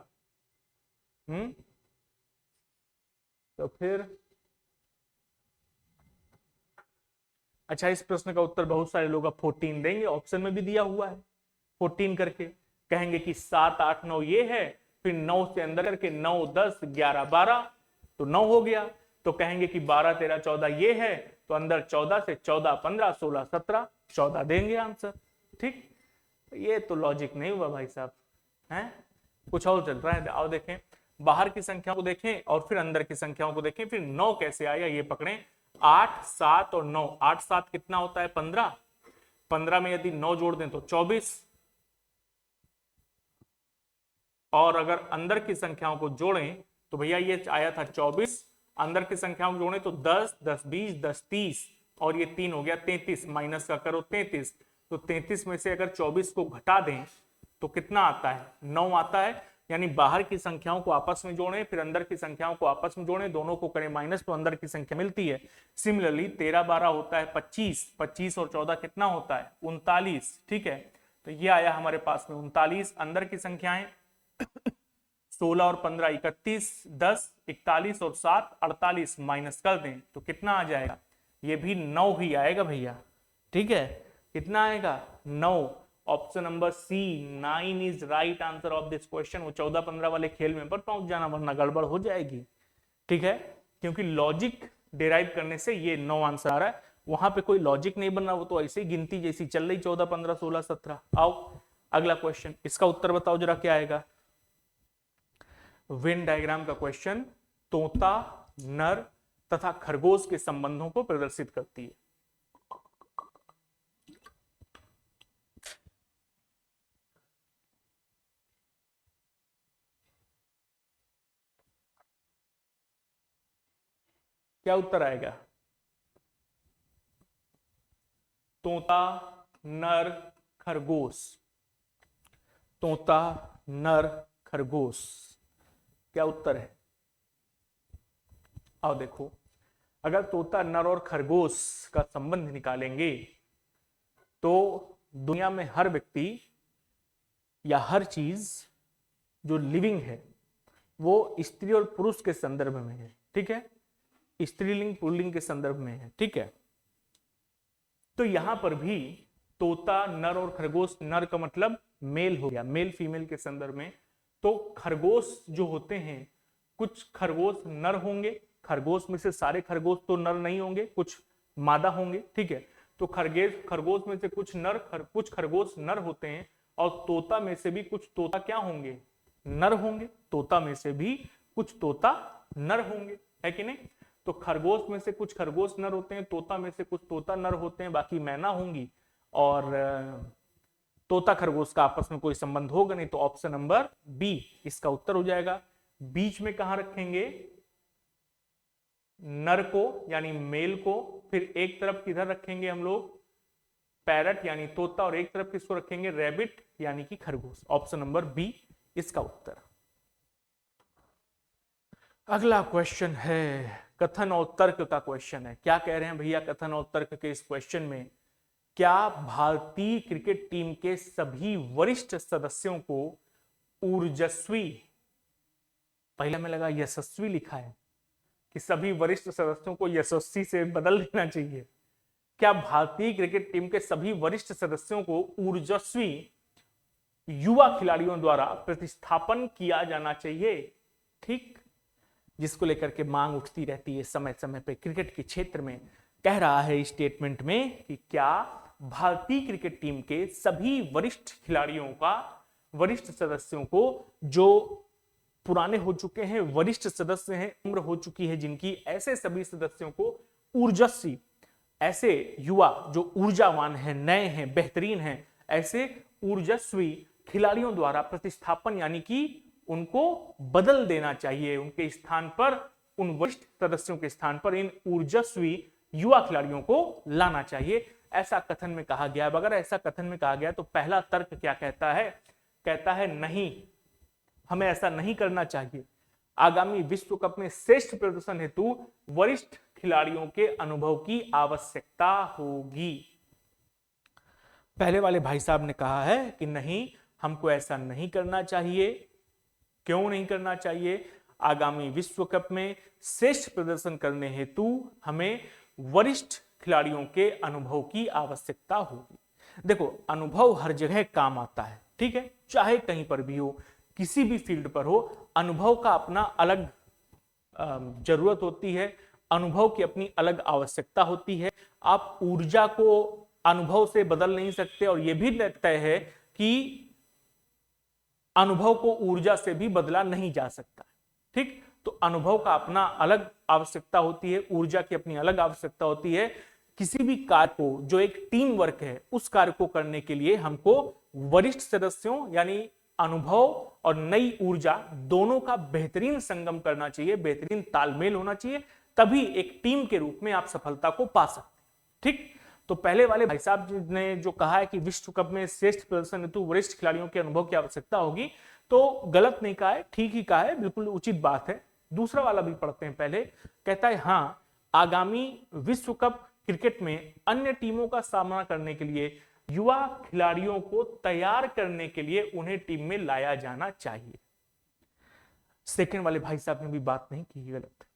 तो फिर अच्छा, इस प्रश्न का उत्तर बहुत सारे लोग 14 देंगे, ऑप्शन में भी दिया हुआ है 14 करके। कहेंगे कि 7 8 9 ये है, फिर 9 से अंदर करके 9 10 11 12 तो 9 हो गया। तो कहेंगे कि 12 13 14 ये है, तो अंदर 14 से 14 15 16 17 14 देंगे आंसर। ठीक, ये तो लॉजिक नहीं हुआ भाई साहब, हैं कुछ और चल रहा है। आओ देखें, बाहर की संख्याओं को देखें और फिर अंदर की संख्याओं को देखें, फिर 9 कैसे आया ये पकड़ें। 8 7 और 9, 8 7 कितना होता है? 15। 15 में यदि 9 जोड़ दें तो 24। और अगर अंदर की संख्याओं को जोड़ें तो भैया ये आया था 24, अंदर की संख्याओं को जोड़ें तो 10, 10 20, 10 30 और ये 3 हो गया 33, माइनस का करो 33, तो 33 में से अगर 24 को घटा दें तो कितना आता है, 9 आता है। यानी बाहर की संख्याओं को आपस में जोड़ें फिर अंदर की संख्याओं को आपस में जोड़ें, दोनों को करें माइनस तो अंदर की संख्या मिलती है। सिमिलरली 13 12 होता है 25, 25 और 14 कितना होता है 39, ठीक है। तो ये आया हमारे पास में 39। अंदर की संख्याएं 16 और 15 31, 10 41 और 7 48, माइनस कर दें तो कितना आ जाएगा, ये भी 9 ही आएगा भैया, ठीक है। कितना आएगा 9। Option number C 9 is right answer of this question. वो 14 15 वाले खेल में पर पहुंच जाना वरना गड़बड़ हो जाएगी, ठीक है, क्योंकि लॉजिक डिराइव करने से ये 9 आंसर आ रहा है। वहां पे कोई लॉजिक नहीं बन रहा, वो तो ऐसे ही गिनती जैसी चल रही 14 15 16 17। आओ अगला क्वेश्चन, इसका उत्तर बताओ जरा क्या आएगा। वेन डायग्राम का क्वेश्चन तोता, नर तथा खरगोश के संबंधों को प्रदर्शित करती है। क्या उत्तर आएगा, तोता, नर, खरगोश, तोता, नर, खरगोश, क्या उत्तर है। आओ देखो, अगर तोता, नर और खरगोश का संबंध निकालेंगे तो दुनिया में हर व्यक्ति या हर चीज जो लिविंग है वो स्त्री और पुरुष के संदर्भ में है, ठीक है, स्त्रीलिंग पुल्लिंग के संदर्भ में है, ठीक है। तो यहां पर भी तोता, नर और खरगोश, नर का मतलब मेल हो गया, मेल फीमेल के संदर्भ में। तो खरगोश जो होते हैं, कुछ खरगोश नर होंगे, खरगोश में से सारे खरगोश तो नर नहीं होंगे, कुछ मादा होंगे, ठीक है। तो खरगोश में से कुछ कुछ खरगोश नर होते हैं और तोता में से भी कुछ तोता क्या होंगे, नर होंगे। तोता में से भी कुछ तोता नर होंगे, है कि नहीं। तो खरगोश में से कुछ खरगोश नर होते हैं, तोता में से कुछ तोता नर होते हैं, बाकी मैना होंगी और तोता खरगोश का आपस में कोई संबंध होगा नहीं। तो ऑप्शन नंबर बी इसका उत्तर हो जाएगा। बीच में कहां रखेंगे, नर को यानी मेल को, फिर एक तरफ किधर रखेंगे हम लोग, पैरट यानी तोता, और एक तरफ किसको रखेंगे, रैबिट यानी कि खरगोश। ऑप्शन नंबर बी इसका उत्तर। अगला क्वेश्चन है कथन और तर्क का क्वेश्चन है। क्या कह रहे हैं भैया कथन और तर्क के इस क्वेश्चन में, क्या भारतीय क्रिकेट टीम के सभी वरिष्ठ सदस्यों को ऊर्जस्वी, पहले में लगा यशस्वी लिखा है कि सभी वरिष्ठ सदस्यों को यशस्वी से बदल देना चाहिए। क्या भारतीय क्रिकेट टीम के सभी वरिष्ठ सदस्यों को ऊर्जस्वी युवा खिलाड़ियों द्वारा प्रतिस्थापन किया जाना चाहिए, ठीक, जिसको लेकर के मांग उठती रहती है समय समय पे क्रिकेट के क्षेत्र में। कह रहा है स्टेटमेंट में कि क्या भारतीय क्रिकेट टीम के सभी वरिष्ठ खिलाड़ियों का, वरिष्ठ सदस्यों को, जो पुराने हो चुके हैं, वरिष्ठ सदस्य हैं, उम्र हो चुकी है जिनकी, ऐसे सभी सदस्यों को ऊर्जस्वी, ऐसे युवा जो ऊर्जावान हैं, नए हैं, बेहतरीन हैं, ऐसे ऊर्जस्वी खिलाड़ियों द्वारा प्रतिस्थापन यानी कि उनको बदल देना चाहिए, उनके स्थान पर, उन वरिष्ठ सदस्यों के स्थान पर इन ऊर्जस्वी युवा खिलाड़ियों को लाना चाहिए, ऐसा कथन में कहा गया है। अगर ऐसा कथन में कहा गया तो पहला तर्क क्या कहता है, कहता है नहीं, हमें ऐसा नहीं करना चाहिए। आगामी विश्व कप में श्रेष्ठ प्रदर्शन हेतु वरिष्ठ खिलाड़ियों के अनुभव की आवश्यकता होगी। पहले वाले भाई साहब ने कहा है कि नहीं, हमको ऐसा नहीं करना चाहिए। क्यों नहीं करना चाहिए, आगामी विश्व कप में श्रेष्ठ प्रदर्शन करने हेतु हमें वरिष्ठ खिलाड़ियों के अनुभव की आवश्यकता होगी। देखो, अनुभव हर जगह काम आता है, ठीक है, चाहे कहीं पर भी हो, किसी भी फील्ड पर हो, अनुभव का अपना अलग जरूरत होती है, अनुभव की अपनी अलग आवश्यकता होती है। आप ऊर्जा को अनुभव से बदल नहीं सकते, और यह भी तय है कि अनुभव को ऊर्जा से भी बदला नहीं जा सकता, ठीक। तो अनुभव का अपना अलग आवश्यकता होती है, ऊर्जा की अपनी अलग आवश्यकता होती है। किसी भी कार्य को, जो एक टीम वर्क है, उस कार्य को करने के लिए हमको वरिष्ठ सदस्यों यानी अनुभव और नई ऊर्जा दोनों का बेहतरीन संगम करना चाहिए, बेहतरीन तालमेल होना चाहिए, तभी एक टीम के रूप में आप सफलता को पा सकते हैं। ठीक, तो पहले वाले भाई साहब ने जो कहा है कि विश्व कप में श्रेष्ठ प्रदर्शन हेतु वरिष्ठ खिलाड़ियों के अनुभव की आवश्यकता होगी, तो गलत नहीं कहा है, ठीक ही कहा है, बिल्कुल उचित बात है। दूसरा वाला भी पढ़ते हैं पहले। कहता है हाँ, आगामी विश्व कप क्रिकेट में अन्य टीमों का सामना करने के लिए युवा खिलाड़ियों को तैयार करने के लिए उन्हें टीम में लाया जाना चाहिए। सेकंड वाले भाई साहब ने भी बात नहीं की, गलत।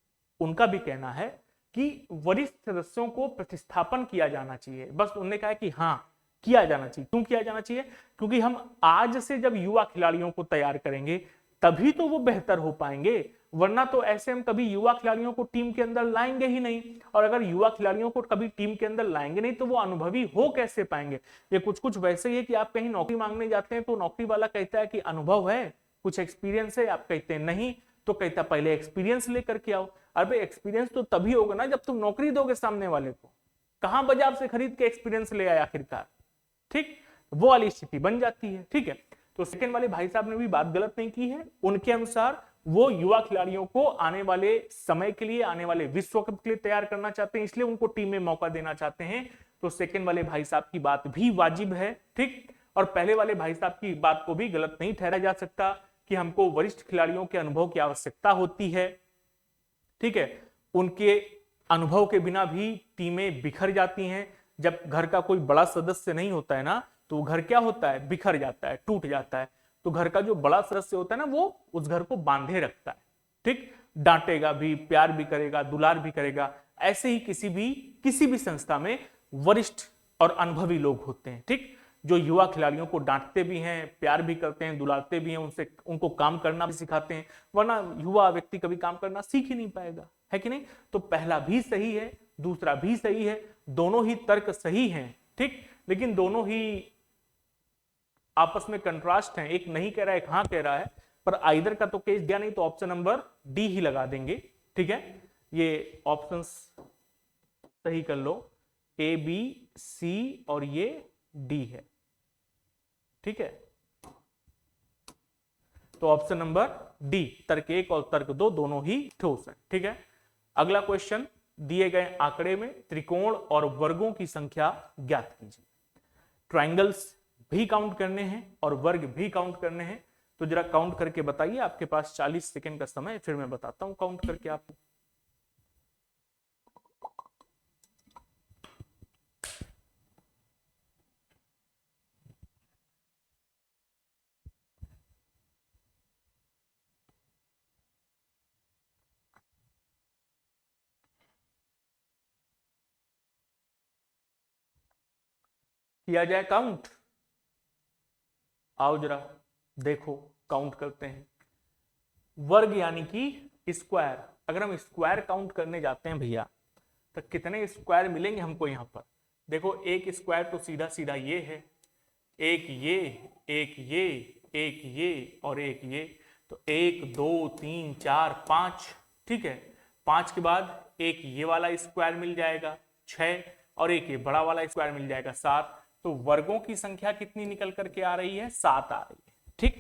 उनका भी कहना है कि वरिष्ठ सदस्यों को प्रतिस्थापन किया जाना चाहिए। बस उन्होंने कहा कि हाँ, किया जाना चाहिए। क्यों किया जाना चाहिए? क्योंकि हम आज से जब युवा खिलाड़ियों को तैयार करेंगे तभी तो वो बेहतर हो पाएंगे, वरना तो ऐसे हम कभी युवा खिलाड़ियों को टीम के अंदर लाएंगे ही नहीं। और अगर युवा खिलाड़ियों को कभी टीम के अंदर लाएंगे नहीं तो वो अनुभवी हो कैसे पाएंगे? ये कुछ कुछ वैसे ही है कि आप कहीं नौकरी मांगने जाते हैं तो नौकरी वाला कहता है कि अनुभव है, कुछ एक्सपीरियंस है, आप कहते हैं नहीं, तो कहता पहले एक्सपीरियंस लेकर के आओ। अरे एक्सपीरियंस तो तभी होगा ना जब तुम नौकरी दोगे सामने वाले को। कहां बाजार से खरीद के एक्सपीरियंस ले आए आखिरकार? ठीक, वो वाली स्थिति बन जाती है। ठीक है, तो सेकंड वाले भाई साहब ने भी बात गलत नहीं की है। उनके अनुसार वो युवा खिलाड़ियों को आने वाले समय के लिए, आने वाले विश्व कप के लिए तैयार करना चाहते हैं, इसलिए उनको टीम में मौका देना चाहते हैं। तो सेकंड वाले भाई साहब की बात भी वाजिब है। ठीक, और पहले वाले भाई साहब की बात को भी गलत नहीं ठहराया जा सकता कि हमको वरिष्ठ खिलाड़ियों के अनुभव की आवश्यकता होती है। ठीक है, उनके अनुभव के बिना भी टीमें बिखर जाती हैं। जब घर का कोई बड़ा सदस्य नहीं होता है ना, तो घर क्या होता है? बिखर जाता है, टूट जाता है। तो घर का जो बड़ा सदस्य होता है ना, वो उस घर को बांधे रखता है। ठीक, डांटेगा भी, प्यार भी करेगा, दुलार भी करेगा। ऐसे ही किसी भी संस्था में वरिष्ठ और अनुभवी लोग होते हैं। ठीक, जो युवा खिलाड़ियों को डांटते भी हैं, प्यार भी करते हैं, दुलारते भी हैं, उनको काम करना भी सिखाते हैं, वरना युवा व्यक्ति कभी काम करना सीख ही नहीं पाएगा, है कि नहीं? तो पहला भी सही है, दूसरा भी सही है, दोनों ही तर्क सही हैं। ठीक, लेकिन दोनों ही आपस में कंट्रास्ट हैं, एक नहीं कह रहा है, एक हाँ कह रहा है, पर आइदर का तो केस दिया नहीं, तो ऑप्शन नंबर डी ही लगा देंगे। ठीक है, ये ऑप्शंस सही कर लो, ए बी सी और ये डी है। ठीक है, तो ऑप्शन नंबर डी, तर्क 1 और तर्क 2 दोनों ही ठोस है। ठीक है, अगला क्वेश्चन, दिए गए आंकड़े में त्रिकोण और वर्गों की संख्या ज्ञात कीजिए। ट्रायंगल्स भी काउंट करने हैं और वर्ग भी काउंट करने हैं, तो जरा काउंट करके बताइए। आपके पास 40 सेकंड का समय है, फिर मैं बताता हूं काउंट करके आपको। किया जाए काउंट? आओ जरा देखो, काउंट करते हैं। वर्ग यानी कि स्क्वायर, अगर हम स्क्वायर काउंट करने जाते हैं भैया, तो कितने स्क्वायर मिलेंगे हमको यहाँ पर? देखो, एक स्क्वायर तो सीधा सीधा ये है, एक ये, एक ये, एक ये और एक ये, तो 1 2 3 4 5। ठीक है, 5 के बाद एक ये वाला स्क्वायर मिल जाएगा 6, और एक ये बड़ा वाला स्क्वायर मिल जाएगा 7। तो वर्गों की संख्या कितनी निकल करके आ रही है? 7 आ रही है। ठीक,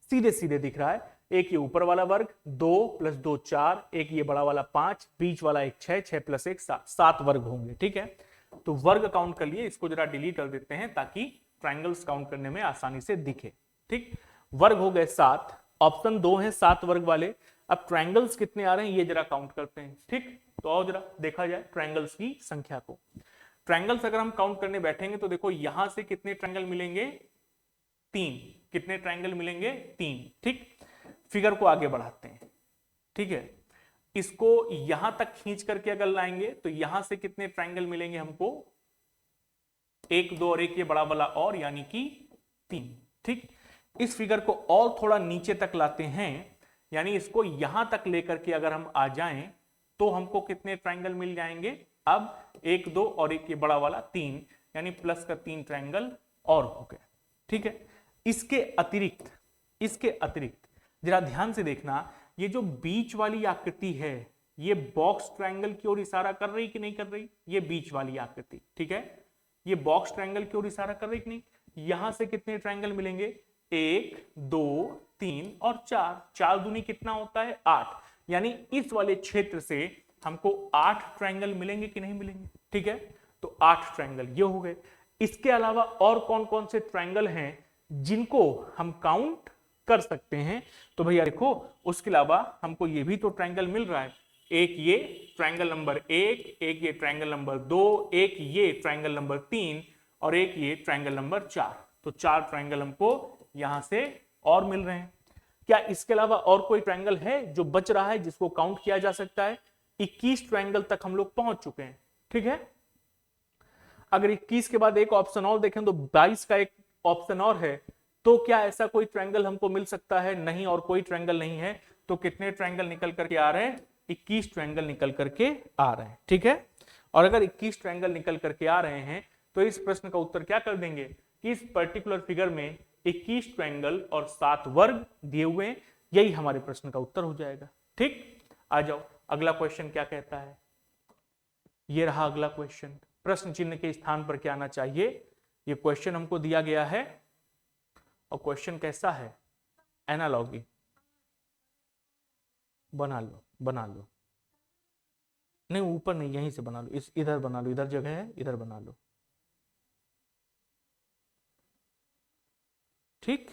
सीधे सीधे दिख रहा है। एक ये ऊपर वाला वर्ग 2 + 2 4, एक ये बड़ा वाला 5, बीच वाला एक 6, 6 + 1 7, 7 वर्ग होंगे। ठीक है, तो वर्ग काउंट कर लिए, इसको जरा डिलीट कर देते हैं ताकि ट्रायंगल्स काउंट करने में आसानी से दिखे। ठीक, वर्ग हो गए 7, ऑप्शन 2 है 7 वर्ग वाले। अब ट्रायंगल्स कितने आ रहे हैं ये जरा काउंट करते हैं। ठीक, तो आओ जरा देखा जाए ट्रायंगल्स की संख्या को। ट्रायंगल्स अगर हम काउंट करने बैठेंगे तो देखो यहां से कितने ट्रायंगल मिलेंगे? 3। कितने ट्रायंगल मिलेंगे? 3। ठीक, फिगर को आगे बढ़ाते हैं। ठीक है, इसको यहां तक खींच करके अगर लाएंगे तो यहां से कितने ट्रायंगल मिलेंगे हमको? 1 2 और एक ये बड़ा वाला और, यानी कि 3। ठीक, इस फिगर को और थोड़ा नीचे तक लाते हैं, यानी इसको यहां तक लेकर के अगर हम आ जाएं तो हमको कितने ट्रायंगल मिल जाएंगे? अब 1 2 और एक ये बड़ा वाला 3, यानी प्लस का 3 ट्रायंगल और हो गए। ठीक है, इसके अतिरिक्त जरा ध्यान से देखना, ये जो बीच वाली आकृति है ये बॉक्स ट्रायंगल की ओर इशारा कर रही कि नहीं कर रही? ये बीच वाली आकृति, ठीक है, ये बॉक्स ट्रायंगल की ओर इशारा कर रही कि नहीं? यहां से कितने ट्रायंगल मिलेंगे? 1 2 3 और 4, 4 दूनी कितना होता है 8, यानी इस वाले क्षेत्र से हमको 8 ट्रायंगल मिलेंगे कि नहीं मिलेंगे। ठीक है, तो 8 ट्रायंगल ये हो गए। इसके अलावा और कौन कौन से ट्रायंगल हैं जिनको हम काउंट कर सकते हैं, तो भैया देखो उसके अलावा हमको ये भी तो ट्रायंगल मिल रहा है, एक ये ट्रायंगल नंबर 1, एक ये ट्रायंगल नंबर 2, एक ये ट्रायंगल नंबर 3 और एक ये ट्रायंगल नंबर 4। तो 4 ट्रायंगल हमको यहां से और मिल रहे हैं। क्या इसके अलावा और कोई ट्रायंगल है जो बच रहा है जिसको काउंट किया जा सकता है? 21 ट्रायंगल तक हम लोग पहुंच चुके हैं। ठीक है, अगर 21 के बाद एक ऑप्शन और देखें तो 22 का एक ऑप्शन और है, तो क्या ऐसा कोई ट्रायंगल हमको मिल सकता है? नहीं, और कोई ट्रायंगल नहीं है। तो कितने ट्रायंगल निकल करके आ रहे हैं? 21 ट्रायंगल निकल करके आ रहे हैं। ठीक है, और अगर 21 ट्रायंगल निकल करके आ रहे हैं तो इस प्रश्न का उत्तर क्या कर देंगे कि इस पर्टिकुलर फिगर में 21 ट्रायंगल और 7 वर्ग दिए हुए हैं, यही हमारे प्रश्न का उत्तर हो जाएगा। ठीक, आ जाओ अगला क्वेश्चन क्या कहता है। ये रहा अगला क्वेश्चन, प्रश्न चिन्ह के स्थान पर क्या आना चाहिए। ये क्वेश्चन हमको दिया गया है और क्वेश्चन कैसा है? एनालॉगी। बना लो, बना लो, नहीं ऊपर नहीं, यहीं से बना लो, इस इधर बना लो, इधर जगह है, इधर बना लो। ठीक,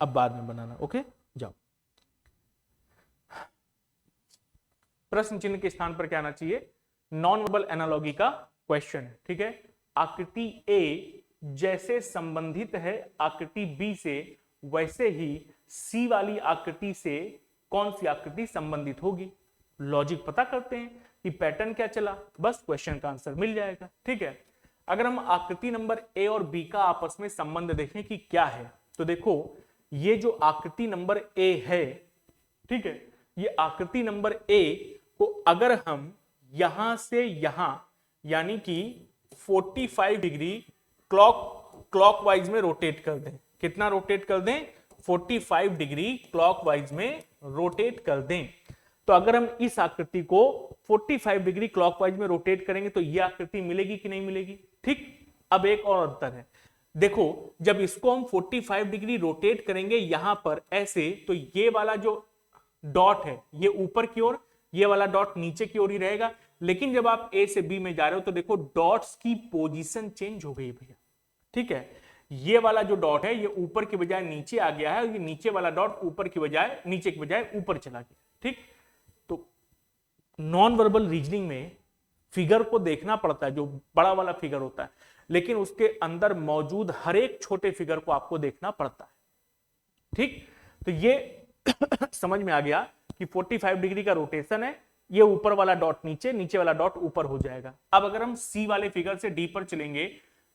अब बाद में बनाना। ओके, जाओ। प्रश्न चिन्ह के स्थान पर क्या आना चाहिए? नॉन वर्बल एनालॉगी का क्वेश्चन। ठीक है, आकृति ए जैसे संबंधित है आकृति बी से, वैसे ही सी वाली आकृति से कौन सी आकृति संबंधित होगी। लॉजिक पता करते हैं कि पैटर्न क्या चला, बस क्वेश्चन का आंसर मिल जाएगा। ठीक है, अगर हम आकृति नंबर ए और बी का आपस में संबंध देखें कि क्या है, तो देखो ये जो आकृति नंबर ए है, ठीक है, ये आकृति नंबर ए को अगर हम यहां से यहां यानी कि 45 डिग्री क्लॉकवाइज में रोटेट कर दें, कितना रोटेट कर दें? 45 डिग्री क्लॉकवाइज में रोटेट कर दें। तो अगर हम इस आकृति को 45 डिग्री क्लॉकवाइज में रोटेट करेंगे तो यह आकृति मिलेगी कि नहीं मिलेगी। ठीक, अब एक और अंतर है, देखो जब इसको हम 45 डिग्री रोटेट करेंगे यहां पर ऐसे, तो ये वाला जो डॉट है ये ऊपर की ओर, ये वाला डॉट नीचे की ओर ही रहेगा। लेकिन जब आप ए से बी में जा रहे हो तो देखो डॉट्स की पोजीशन चेंज हो गई भैया। ठीक है, ये वाला जो डॉट है ये ऊपर की बजाय नीचे आ गया है, ये नीचे वाला डॉट ऊपर की बजाय नीचे की बजाय ऊपर चला गया। ठीक, तो नॉन वर्बल रीजनिंग में फिगर को देखना पड़ता है, जो बड़ा वाला फिगर होता है, लेकिन उसके अंदर मौजूद हर एक छोटे फिगर को आपको देखना पड़ता है। ठीक, तो ये समझ में आ गया कि 45 डिग्री का रोटेशन है, ये ऊपर वाला डॉट नीचे, नीचे वाला डॉट ऊपर हो जाएगा। अब अगर हम सी वाले फिगर से डी पर चलेंगे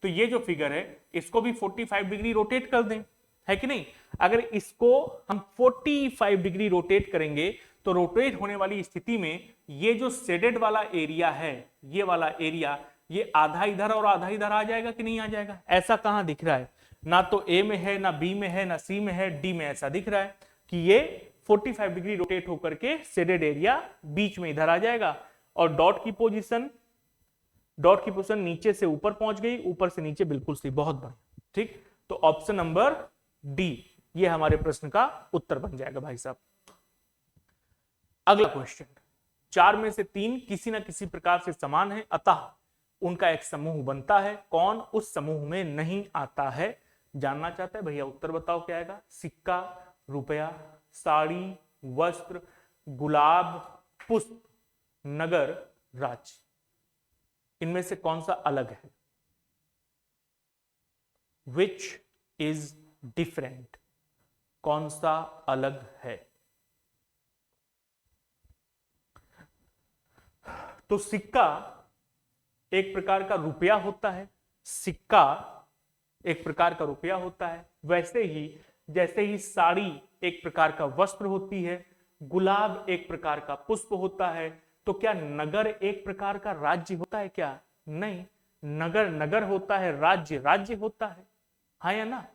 तो ये जो फिगर है इसको भी 45 डिग्री रोटेट कर दें, है कि नहीं। अगर इसको हम 45 डिग्री रोटेट करेंगे तो रोटेट होने वाली स्थिति में ये जो शेडेड वाला एरिया है, ये वाला एरिया, ये आधा इधर और आधा इधर आ जाएगा कि नहीं आ जाएगा। ऐसा कहां दिख रहा है? ना तो ए में है, ना बी में है, ना सी में है, डी में ऐसा दिख रहा है कि ये 45 डिग्री रोटेट होकर के शेडेड एरिया बीच में इधर आ जाएगा और डॉट की पोजीशन नीचे से ऊपर पहुंच गई, ऊपर से नीचे, बिल्कुल सही, बहुत बढ़िया। ठीक, तो ऑप्शन नंबर डी ये हमारे प्रश्न का उत्तर बन जाएगा भाई साहब। अगला क्वेश्चन, 4 में से 3 किसी न किसी प्रकार से समान है, अतः उनका एक समूह बनता है, कौन उस समूह में नहीं आता है? जानना चाहता है भैया, उत्तर बताओ क्या आएगा। सिक्का, रुपया, साड़ी, वस्त्र, गुलाब, पुष्प, नगर, राज्य, इनमें से कौन सा अलग है? विच इज डिफरेंट, कौन सा अलग है? तो सिक्का एक प्रकार का रुपया होता है, सिक्का एक प्रकार का रुपया होता है, वैसे ही जैसे ही साड़ी एक प्रकार का वस्त्र होती है, गुलाब एक प्रकार का पुष्प होता है, तो क्या नगर एक प्रकार का राज्य होता है क्या? नहीं, नगर नगर होता है, राज्य राज्य होता है, हाँ या ना।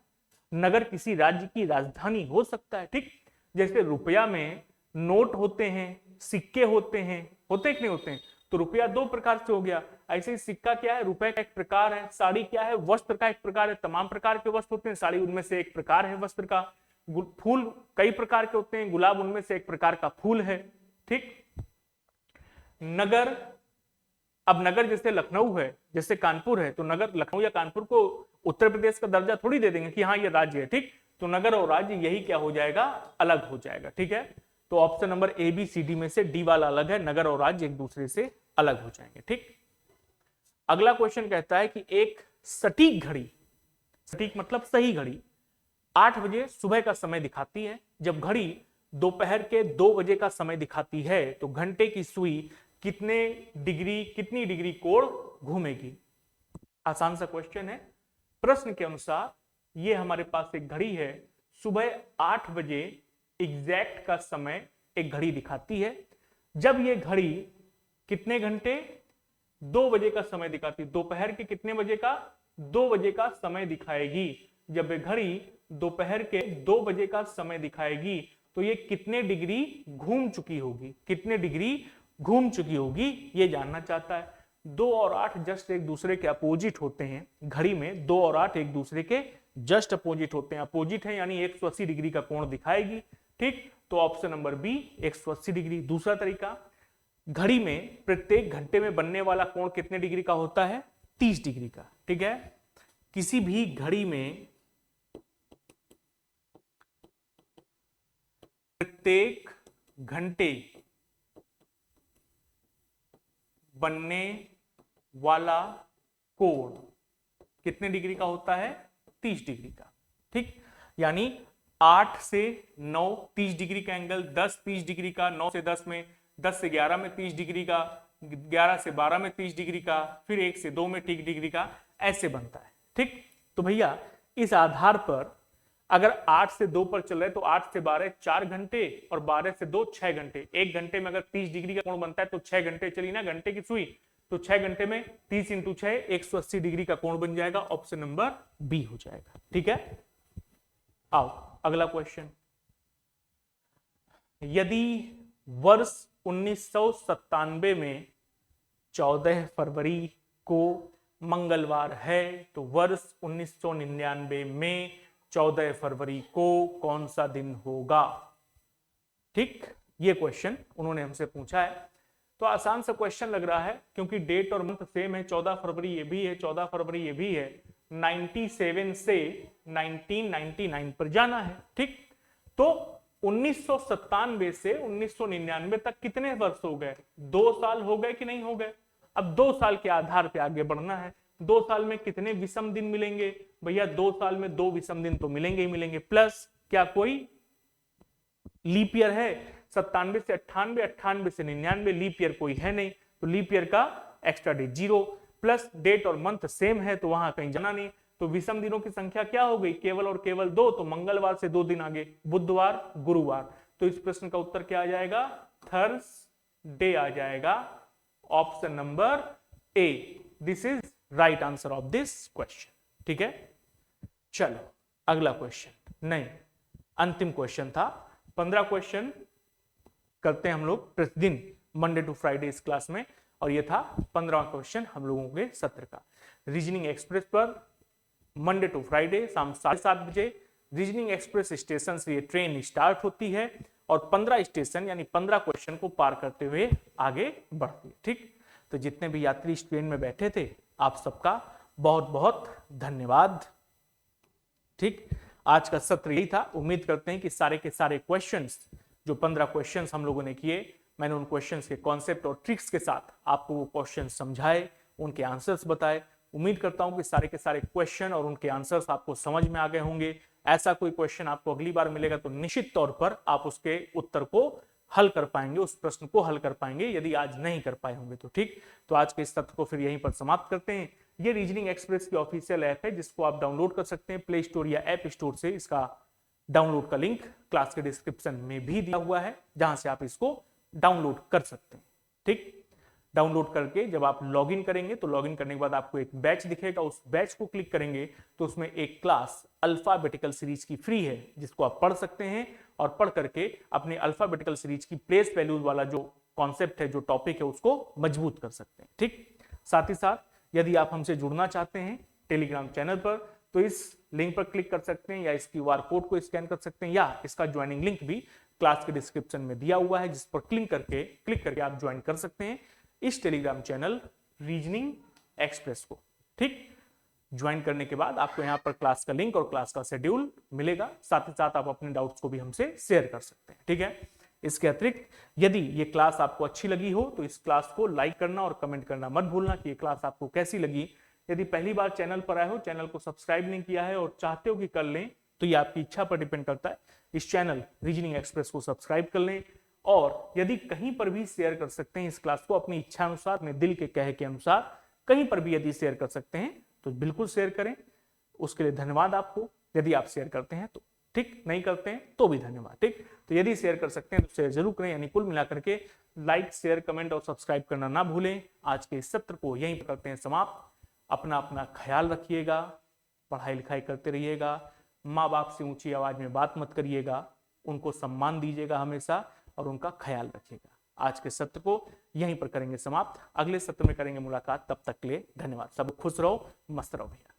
नगर किसी राज्य की राजधानी हो सकता है। ठीक, जैसे रुपया में नोट होते हैं, सिक्के होते हैं, होते कि नहीं होते हैं, तो रुपया दो प्रकार से हो गया। ऐसे ही सिक्का क्या है, रुपए का एक प्रकार है। साड़ी क्या है, वस्त्र का एक प्रकार है। तमाम प्रकार के वस्त्र होते हैं, साड़ी उनमें से एक प्रकार है वस्त्र का। फूल कई प्रकार के होते हैं, गुलाब उनमें से एक प्रकार का फूल है। ठीक। नगर, अब नगर जैसे लखनऊ है, जैसे कानपुर है, तो नगर लखनऊ या कानपुर को उत्तर प्रदेश का दर्जा थोड़ी दे देंगे कि हाँ ये राज्य है। ठीक। तो नगर और राज्य यही क्या हो जाएगा, अलग हो जाएगा। ठीक है। तो option number A B C D में से डी वाला अलग है, नगर और राज्य एक दूसरे से अलग हो जाएंगे। ठीक। अगला क्वेश्चन कहता है कि एक सटीक घड़ी, सटीक मतलब सही घड़ी, 8 बजे सुबह का समय दिखाती है। जब घड़ी दोपहर के 2 बजे का समय दिखाती है तो घंटे की सुई कितनी डिग्री कोण घूमेगी। आसान सा क्वेश्चन है। प्रश्न के अनुसार ये हमारे पास एक घड़ी है, सुबह 8 बजे एग्जैक्ट का समय एक घड़ी दिखाती है। जब ये घड़ी कितने घंटे, 2 बजे का समय दिखाती है। दोपहर के कितने बजे का, 2 बजे का समय दिखाएगी। जब ये घड़ी दोपहर के 2 बजे का समय दिखाएगी तो ये कितने डिग्री घूम चुकी होगी, कितने डिग्री घूम चुकी होगी, ये जानना चाहता है। 2 और 8 जस्ट एक दूसरे के अपोजिट होते हैं। घड़ी में 2 और 8 एक दूसरे के जस्ट अपोजिट होते हैं। अपोजिट है यानी 180 डिग्री का कोण दिखाएगी। ठीक। तो ऑप्शन नंबर बी 180 डिग्री। दूसरा तरीका, घड़ी में प्रत्येक घंटे में बनने वाला कोण कितने डिग्री का होता है, 30 डिग्री का। ठीक है। किसी भी घड़ी में प्रत्येक घंटे बनने वाला कोण कितने डिग्री का होता है, 30 डिग्री का। ठीक। यानी 8 से 9 30 डिग्री का एंगल, 10 30 डिग्री का, 9 से 10 में, 10 से 11 में 30 डिग्री का, 11 से 12 में 30 डिग्री का, फिर 1 से 2 में 30 डिग्री का, ऐसे बनता है। ठीक। तो भैया इस आधार पर अगर 8 से 2 पर चल रहे तो 8 से 12 4 घंटे और 12 से 2 6 घंटे। एक घंटे में अगर 30 डिग्री का कोण बनता है तो 6 घंटे चली ना घंटे की सुई, तो 6 घंटे में 30 × 6 180 डिग्री का कोण बन जाएगा। ऑप्शन नंबर बी हो जाएगा। ठीक है। आओ अगला क्वेश्चन। यदि वर्ष 1997 में 14 फरवरी को मंगलवार है तो वर्ष 1999 में 14 फरवरी को कौन सा दिन होगा। ठीक। ये क्वेश्चन उन्होंने हमसे पूछा है। तो आसान सा क्वेश्चन लग रहा है क्योंकि डेट और मंथ सेम है। 14 फरवरी ये भी है, 14 फरवरी ये भी है। 97 से 1999 पर जाना है। ठीक। तो 1997 से 1999 तक कितने वर्ष हो गए, 2 साल हो गए कि नहीं हो गए। अब 2 साल के आधार पे आगे बढ़ना है। 2 साल में कितने विषम दिन मिलेंगे भैया, 2 साल में 2 विषम दिन तो मिलेंगे ही मिलेंगे। प्लस क्या कोई लीप ईयर है, 97 से 98, 98 से 99, लीप ईयर कोई है नहीं, तो लीप ईयर का एक्स्ट्रा डे 0। प्लस डेट और मंथ सेम है तो वहां कहीं जाना नहीं। तो विषम दिनों की संख्या क्या हो गई, केवल और केवल 2। तो मंगलवार से 2 दिन आगे, बुधवार गुरुवार। तो इस प्रश्न का उत्तर क्या आ जाएगा, थर्सडे आ जाएगा। Option number A, this is right answer of this question. ठीक है। चलो अगला क्वेश्चन, नहीं अंतिम क्वेश्चन था। 15 क्वेश्चन करते हैं हम लोग प्रतिदिन मंडे टू फ्राइडे इस क्लास में, और ये था 15वां क्वेश्चन हम लोगों के सत्र का। रीजनिंग एक्सप्रेस पर मंडे टू फ्राइडे शाम 7:30 बजे रीजनिंग एक्सप्रेस स्टेशन से ये ट्रेन स्टार्ट होती है और 15 स्टेशन यानी 15 क्वेश्चन को पार करते हुए आगे बढ़ती है। ठीक। तो जितने भी यात्री इस ट्रेन में बैठे थे आप सबका बहुत बहुत धन्यवाद। ठीक। आज का सत्र यही था। उम्मीद करते हैं कि सारे के सारे क्वेश्चंस, जो 15 क्वेश्चंस हम लोगों ने किए, मैंने उन क्वेश्चंस के कॉन्सेप्ट और ट्रिक्स के साथ आपको वो क्वेश्चन समझाए, उनके आंसर्स बताए। उम्मीद करता हूं कि सारे के सारे क्वेश्चन और उनके आंसर्स आपको समझ में आ गए होंगे। ऐसा कोई क्वेश्चन आपको अगली बार मिलेगा तो निश्चित तौर पर आप उसके उत्तर को हल कर पाएंगे, उस प्रश्न को हल कर पाएंगे, यदि आज नहीं कर पाए होंगे तो। ठीक। तो आज के इस सत्र को फिर यहीं पर समाप्त करते हैं। ये रीजनिंग एक्सप्रेस की ऑफिशियल ऐप है जिसको आप डाउनलोड कर सकते हैं प्ले स्टोर या ऐप स्टोर से। इसका डाउनलोड का लिंक क्लास के डिस्क्रिप्शन में भी दिया हुआ है, जहां से आप इसको डाउनलोड कर सकते हैं। ठीक। डाउनलोड करके जब आप लॉगिन करेंगे तो लॉगिन करने के बाद आपको एक बैच दिखेगा, उस बैच को क्लिक करेंगे तो उसमें एक क्लास अल्फाबेटिकल सीरीज की फ्री है जिसको आप पढ़ सकते हैं, और पढ़ करके अपने अल्फाबेटिकल सीरीज की प्लेस वैल्यूज वाला जो कॉन्सेप्ट है, जो टॉपिक है, उसको मजबूत कर सकते हैं। ठीक, साथ ही साथ यदि आप हमसे जुड़ना चाहते हैं टेलीग्राम चैनल पर, तो इस लिंक पर क्लिक कर सकते हैं या इस क्यूआर कोड को स्कैन कर सकते हैं, या इसका ज्वाइनिंग लिंक भी क्लास के डिस्क्रिप्शन में दिया हुआ है, जिस पर क्लिक करके आप ज्वाइन कर सकते हैं इस टेलीग्राम चैनल रीजनिंग एक्सप्रेस को। ठीक, ज्वाइन करने के बाद आपको यहाँ पर क्लास का लिंक और क्लास का शेड्यूल मिलेगा। साथ ही साथ आप अपने डाउट्स को भी हमसे शेयर कर सकते हैं। ठीक है, इसके अतिरिक्त यदि ये क्लास आपको अच्छी लगी हो तो इस क्लास को लाइक करना और कमेंट करना मत भूलना कि ये क्लास आपको कैसी लगी। यदि पहली बार चैनल पर आए हो, चैनल को सब्सक्राइब नहीं किया है और चाहते हो कि कर लें, तो ये आपकी इच्छा पर डिपेंड करता है। इस चैनल रीजनिंग एक्सप्रेस को सब्सक्राइब कर लें, और यदि कहीं पर भी शेयर कर सकते हैं इस क्लास को अपनी इच्छा अनुसार, अपने दिल के कहे के अनुसार, कहीं पर भी यदि शेयर कर सकते हैं तो बिल्कुल शेयर करें। उसके लिए धन्यवाद आपको, यदि आप शेयर करते हैं तो। ठीक, नहीं करते हैं तो भी धन्यवाद। ठीक, तो यदि शेयर कर सकते हैं तो शेयर जरूर करें, यानी कुल मिलाकर के लाइक, शेयर, कमेंट और सब्सक्राइब करना ना भूलें। आज के इस सत्र को यहीं पर करते हैं समाप्त। अपना अपना ख्याल रखिएगा, पढ़ाई लिखाई करते रहिएगा, माँ बाप से ऊंची आवाज में बात मत करिएगा, उनको सम्मान दीजिएगा हमेशा और उनका ख्याल रखिएगा। आज के सत्र को यहीं पर करेंगे समाप्त, अगले सत्र में करेंगे मुलाकात। तब तक के लिए धन्यवाद। सब खुश रहो, मस्त रहो भैया।